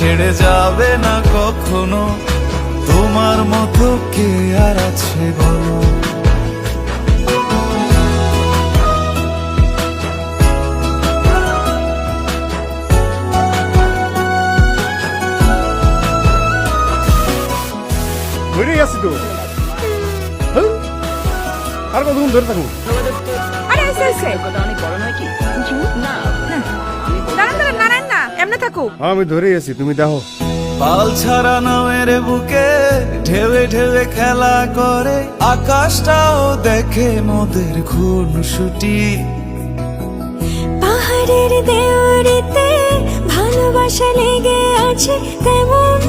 ছেড়ে যাবে না কখনো, তোমার মতো কে আর আছে বলো। ধরে আছি তো, হ্যাঁ? আর কতক্ষণ ধরে থাকুন? আরে এসে এসে অনেক বড় নয় কি না দাঁড়ান দাঁড়ান নারায়ণ না এমনি থাকো। হ্যাঁ, আমি ধরেই আছি, তুমি দেখো। পাল ছাড়া নামের বুকে ঢেউে ঢেউে খেলা করে, আকাশটাও দেখে মোদের খুনসুটি। পাহাড়ের দেওয়ারিতে ভালোবাসা লেগে আছে তেমন